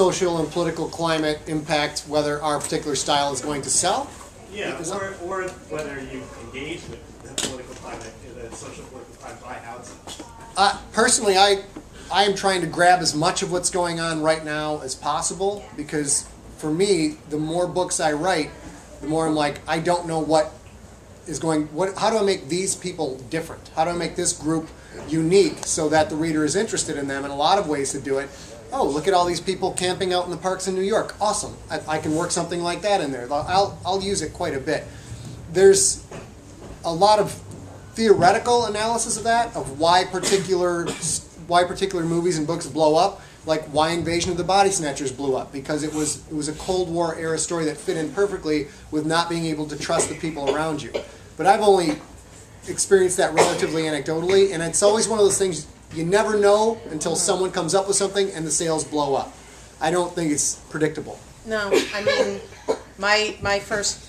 social and political climate impact whether our particular style is going to sell? Yeah, or whether you engage with the political climate, the social political climate by outside. Personally, I am trying to grab as much of what's going on right now as possible, because for me, the more books I write, the more I'm like, I don't know what is going, how do I make these people different? How do I make this group unique so that the reader is interested in them? And a lot of ways to do it. Oh, look at all these people camping out in the parks in New York. Awesome. I can work something like that in there. I'll use it quite a bit. There's a lot of theoretical analysis of that, of why particular movies and books blow up, like why Invasion of the Body Snatchers blew up, because it was a Cold War era story that fit in perfectly with not being able to trust the people around you. But I've only experienced that relatively anecdotally, and it's always one of those things you never know until someone comes up with something and the sales blow up. I don't think it's predictable. No, I mean, my first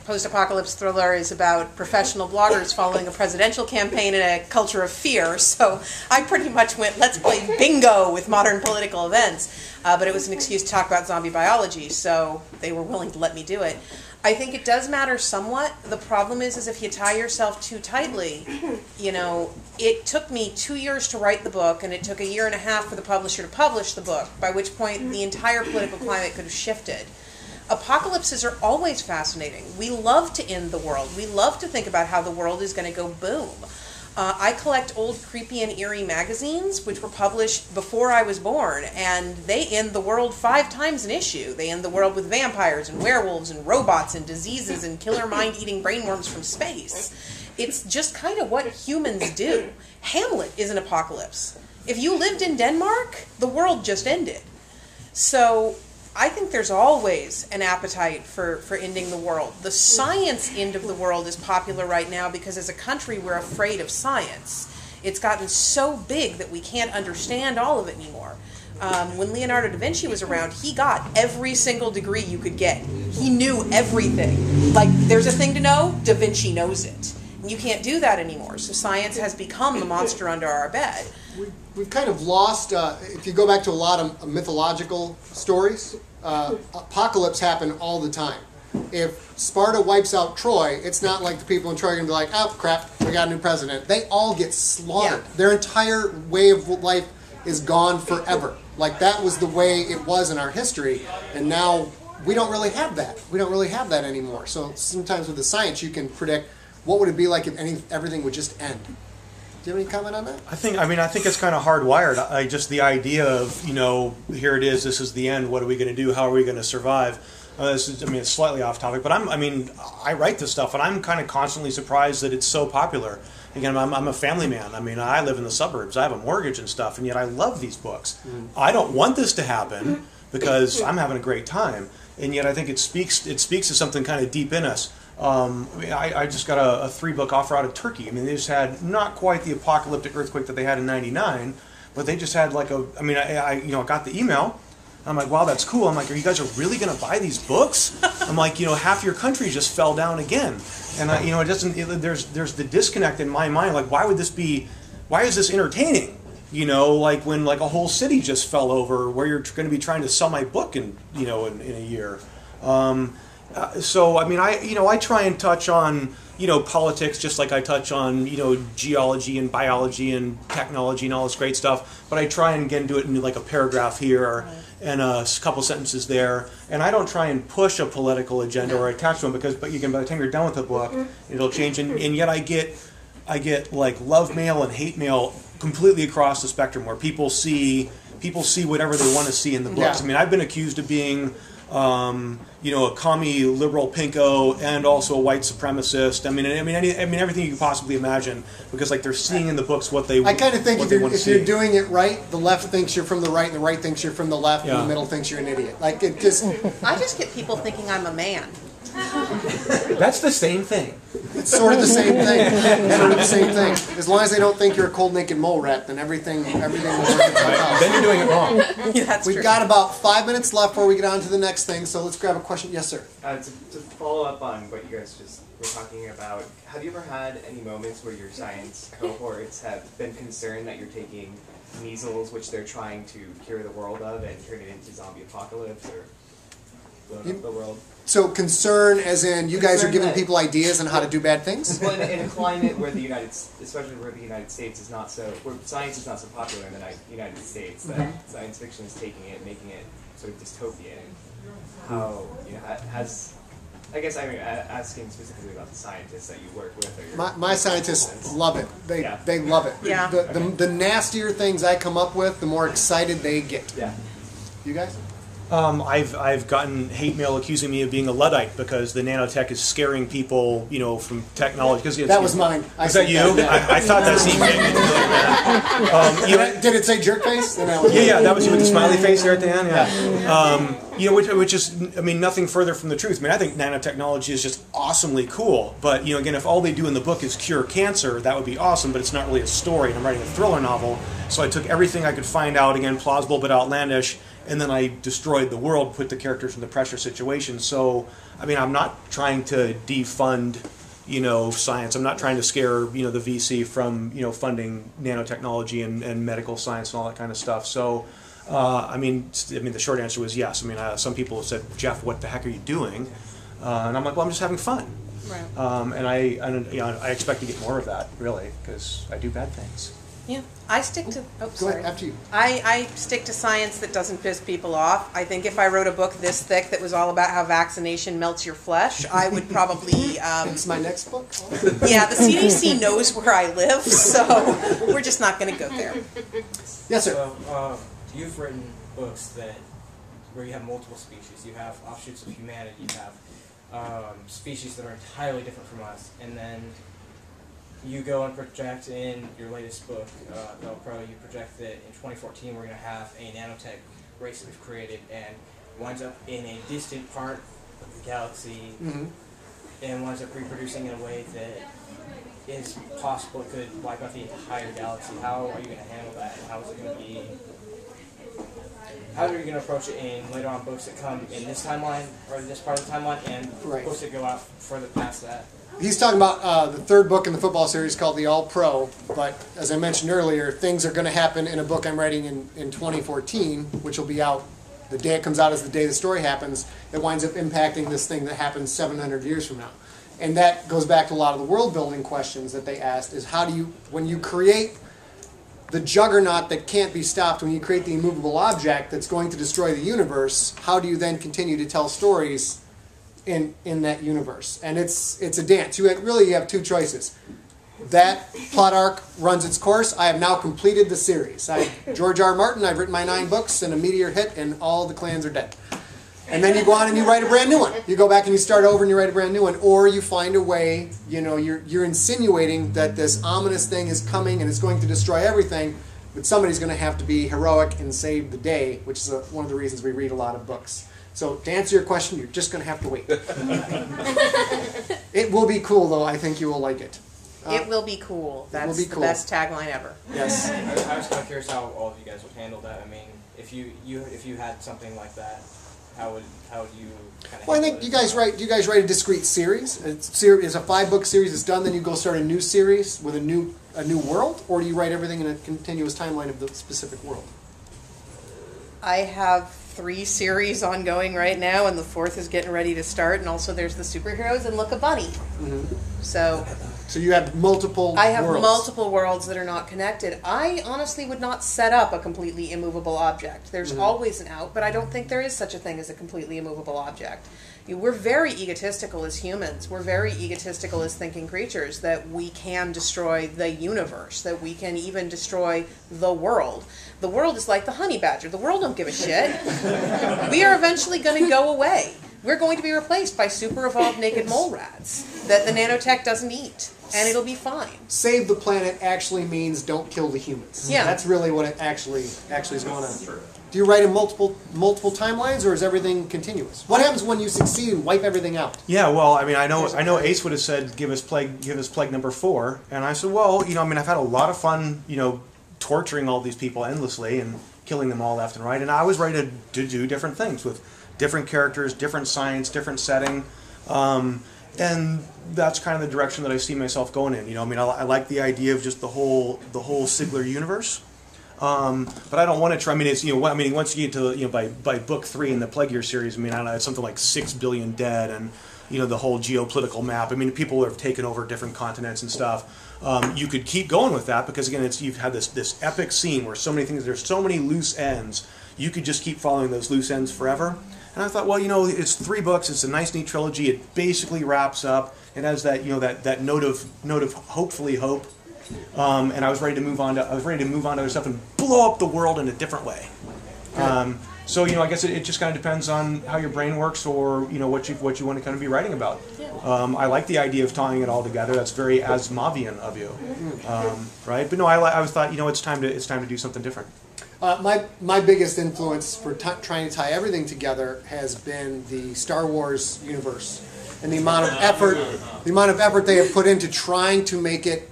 post-apocalypse thriller is about professional bloggers following a presidential campaign in a culture of fear. So I pretty much went, let's play bingo with modern political events. But it was an excuse to talk about zombie biology, so they were willing to let me do it. I think it does matter somewhat. The problem is if you tie yourself too tightly, you know, it took me 2 years to write the book, and it took 1.5 years for the publisher to publish the book, by which point the entire political climate could have shifted. Apocalypses are always fascinating. We love to end the world. We love to think about how the world is going to go boom. I collect old creepy and eerie magazines, which were published before I was born, and they end the world 5 times an issue. They end the world with vampires and werewolves and robots and diseases and killer mind-eating brainworms from space. It's just kind of what humans do. Hamlet is an apocalypse. If you lived in Denmark, the world just ended. So I think there's always an appetite for ending the world. The science end of the world is popular right now because as a country we're afraid of science. It's gotten so big that we can't understand all of it anymore. When Leonardo da Vinci was around, he got every single degree you could get. He knew everything. Like, there's a thing to know, Da Vinci knows it. And you can't do that anymore. So science has become the monster under our bed. We've kind of lost, if you go back to a lot of mythological stories, apocalypse happen all the time. If Sparta wipes out Troy, it's not like the people in Troy are going to be like, oh crap, we got a new president. They all get slaughtered. Yeah. Their entire way of life is gone forever. Like, that was the way it was in our history, and now we don't really have that. We don't really have that anymore. So sometimes with the science you can predict what would it be like if everything would just end. Do you have any comment on that? I think it's kind of hardwired. Just the idea of, you know, here it is, this is the end. What are we going to do? How are we going to survive? It's slightly off topic, but I write this stuff, and I'm kind of constantly surprised that it's so popular. Again, I'm a family man. I mean, I live in the suburbs. I have a mortgage and stuff, and yet I love these books. I don't want this to happen because I'm having a great time, and yet I think it speaks to something kind of deep in us. I just got a 3-book offer out of Turkey. I mean, they just had not quite the apocalyptic earthquake that they had in '99, but they just had like I got the email. I'm like, wow, that's cool. I'm like, are you guys really going to buy these books? I'm like, half your country just fell down again. And there's the disconnect in my mind. Like, why is this entertaining? Like when like a whole city just fell over where you're going to be trying to sell my book in a year. So I try and touch on politics just like I touch on geology and biology and technology and all this great stuff, but I try and again do it in like a paragraph here and a couple sentences there, and I don't try and push a political agenda or attach to them but by the time you're done with the book it'll change, and yet I get like love mail and hate mail completely across the spectrum where people see whatever they want to see in the books. Yeah. I mean, I've been accused of being a commie liberal pinko and also a white supremacist. I mean everything you can possibly imagine, because like they're seeing in the books what they. I kind of think if you're doing it right, the left thinks you're from the right, and the right thinks you're from the left, and the middle thinks you're an idiot. Like it just. I just get people thinking I'm a man. That's the same thing. It's sort of the same thing. Sort of the same thing. As long as they don't think you're a cold naked mole rat, then everything will work itself out. Then you're doing it wrong. Yeah, We've got about 5 minutes left before we get on to the next thing, so let's grab a question. Yes, sir. To follow up on what you guys just were talking about, have you ever had any moments where your science cohorts have been concerned that you're taking measles, which they're trying to cure the world of and turn it into zombie apocalypse or blow up the world. So concern, as in you guys are Concern giving that- people ideas on how to do bad things? Well, in a climate where especially where the United States is not so, where science is not so popular in the United States, that science fiction is taking it, making it sort of dystopian. How, has, I guess I mean, asking specifically about the scientists that you work with. Or My scientists love it. They love it. Yeah. The nastier things I come up with, the more excited they get. Yeah. You guys? I've gotten hate mail accusing me of being a Luddite because the nanotech is scaring people, from technology. That was mine. Was that you? I thought that seemed Did it say jerk face? Yeah, that was you with the smiley face there at the end. Yeah. Which is, nothing further from the truth. I think nanotechnology is just awesomely cool. But again, if all they do in the book is cure cancer, that would be awesome. But it's not really a story. And I'm writing a thriller novel, so I took everything I could find out, again, plausible but outlandish. And then I destroyed the world, put the characters in the pressure situation. So, I'm not trying to defund, science. I'm not trying to scare, the VC from, funding nanotechnology and medical science and all that kind of stuff. So, the short answer was yes. Some people have said, Jeff, what the heck are you doing? And I'm like, well, I'm just having fun. Right. And I expect to get more of that, really, because I do bad things. Yeah, I stick to. Oh, Go sorry. ahead, after you. I stick to science that doesn't piss people off. I think if I wrote a book this thick that was all about how vaccination melts your flesh, I would probably. It's my next book. Yeah, the CDC knows where I live, so we're just not going to go there. Yes, sir. So, you've written books where you have multiple species. You have offshoots of humanity. You have species that are entirely different from us, and then you go and project in your latest book, Pro, you project that in 2014 we're going to have a nanotech race that we've created and winds up in a distant part of the galaxy and winds up reproducing in a way that is possible it could wipe out the entire galaxy. How are you going to handle that? And how is it going to be? How are you going to approach it in later on books that come in this timeline or this part of the timeline and books that go out further past that? He's talking about the third book in the football series called The All Pro, but as I mentioned earlier, things are going to happen in a book I'm writing in 2014, which will be out the day it comes out is the day the story happens. It winds up impacting this thing that happens 700 years from now. And that goes back to a lot of the world building questions that they asked is how do you, when you create the juggernaut that can't be stopped, when you create the immovable object that's going to destroy the universe, how do you then continue to tell stories in that universe? And it's a dance. You have two choices. That plot arc runs its course. I have now completed the series. George R. Martin, I've written my 9 books and a meteor hit and all the clans are dead. And then you go on and you write a brand new one. You go back and you start over and you write a brand new one. Or you find a way, you're insinuating that this ominous thing is coming and it's going to destroy everything, but somebody's going to have to be heroic and save the day, which is one of the reasons we read a lot of books. So to answer your question, you're just going to have to wait. It will be cool, though. I think you will like it. It will be cool. That's the best tagline ever. Yes. I was kind of curious how all of you guys would handle that. If you had something like that, how would you kind of? Well, I think you guys write a discrete series. It's a 5-book series. It's done. Then you go start a new series with a new world, or do you write everything in a continuous timeline of the specific world? I have 3 series ongoing right now, and the 4th is getting ready to start. And also, there's the superheroes and Look a Bunny. So you have multiple. I have worlds. multiple worlds that are not connected. I honestly would not set up a completely immovable object. There's always an out, but I don't think there is such a thing as a completely immovable object. We're very egotistical as humans. We're very egotistical as thinking creatures that we can destroy the universe, that we can even destroy the world. The world is like the honey badger. The world don't give a shit. We are eventually going to go away. We're going to be replaced by super evolved naked mole rats that the nanotech doesn't eat, and it'll be fine. Save the planet actually means don't kill the humans. Yeah. That's really what it actually is going on. Do you write in multiple timelines, or is everything continuous? What happens when you succeed and wipe everything out? Yeah, well, I know Ace would have said give us plague number 4, and I said, well, I've had a lot of fun, torturing all these people endlessly and killing them all left and right, and I was ready to do different things with different characters, different science, different setting, and that's kind of the direction that I see myself going in. I like the idea of just the whole Sigler universe. But I don't want to try. I mean, it's I mean, once you get to by book 3 in the Plague Year series, I mean, I don't know, it's something like 6 billion dead, and the whole geopolitical map. I mean, people have taken over different continents and stuff. You could keep going with that because again, you've had this epic scene where so many things. There's so many loose ends. You could just keep following those loose ends forever. And I thought, well, it's 3 books. It's a nice, neat trilogy. It basically wraps up. It has that that note of hopefully hope. And I was ready to move on to other stuff and blow up the world in a different way. So I guess it just kind of depends on how your brain works, or what you want to kind of be writing about. I like the idea of tying it all together. That's very Asimovian of you, right? But no, I always thought it's time to do something different. My biggest influence for trying to tie everything together has been the Star Wars universe and the amount of effort they have put into trying to make it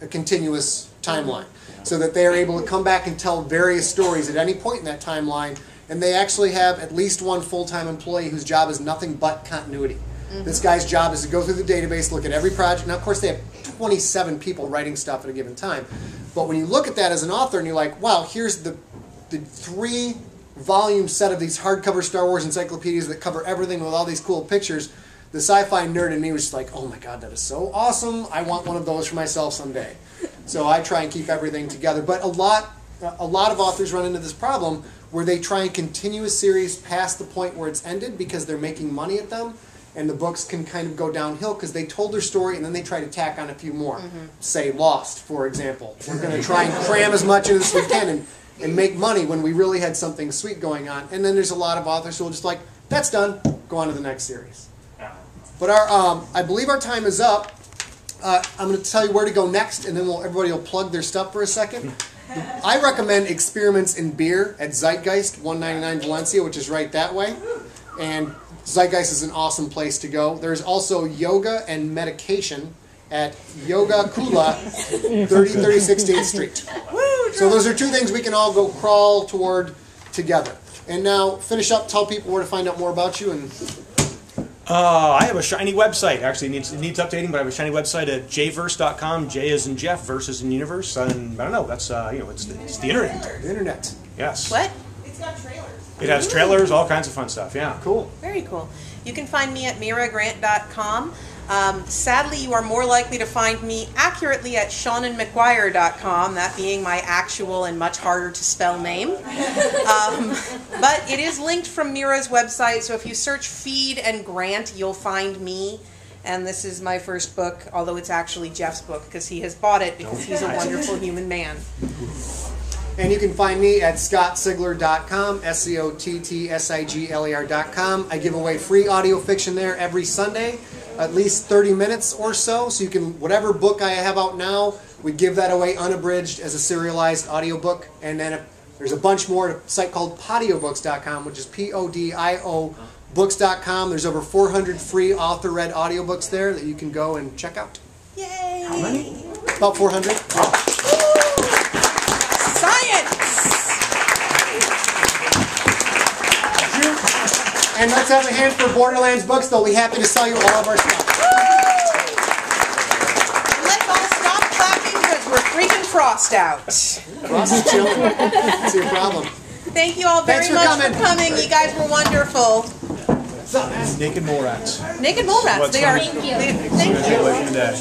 a continuous timeline, so that they are able to come back and tell various stories at any point in that timeline, and they actually have at least one full-time employee whose job is nothing but continuity. This guy's job is to go through the database, look at every project. Now, of course, they have 27 people writing stuff at a given time, but when you look at that as an author and you're like, wow, here's the 3-volume set of these hardcover Star Wars encyclopedias that cover everything with all these cool pictures, the sci-fi nerd in me was just like, oh my god, that is so awesome. I want one of those for myself someday. So I try and keep everything together. But a lot of authors run into this problem where they try and continue a series past the point where it's ended because they're making money at them, and the books can kind of go downhill because they told their story and then they try to tack on a few more. Say Lost, for example. We're going to try and cram as much into this as we can and make money when we really had something sweet going on. And then there's a lot of authors who will just like, that's done, go on to the next series. But I believe our time is up. I'm going to tell you where to go next, and then everybody will plug their stuff for a second. I recommend Experiments in Beer at Zeitgeist, 199 Valencia, which is right that way. And Zeitgeist is an awesome place to go. There's also Yoga and Medication at Yoga Kula, 3016th Street. So those are 2 things we can all go crawl toward together. And now, finish up, tell people where to find out more about you. And I have a shiny website. Actually, it needs updating, but I have a shiny website at jverse.com. J as in Jeff, verse as in universe, and I don't know. That's it's the internet. The internet. Yes. What? It's got trailers. It has trailers, all kinds of fun stuff. Yeah. Cool. Very cool. You can find me at miragrant.com. Sadly, you are more likely to find me accurately at SeanandMcGuire.com, that being my actual and much harder to spell name. But it is linked from Mira's website, so if you search Feed and Grant, you'll find me. And this is my first book, although it's actually Jeff's book, because he has bought it because he's a wonderful human man. And you can find me at scottsigler.com, SCOTTSIGLER.com. I give away free audio fiction there every Sunday, at least 30 minutes or so. So you can, whatever book I have out now, we give that away unabridged as a serialized audiobook. And then there's a bunch more at a site called podiobooks.com, which is PODIO books.com. There's over 400 free author-read audiobooks there that you can go and check out. Yay! How many? About 400. Science! And let's have a hand for Borderlands books. They'll be happy to sell you all of our stuff. Let's all stop clapping because we're freaking Frost out. Frost is chilling. That's your problem. Thank you all very much for coming. You guys were wonderful. Naked mole rats. Naked mole rats. What's They are. funny? Thank you. Today.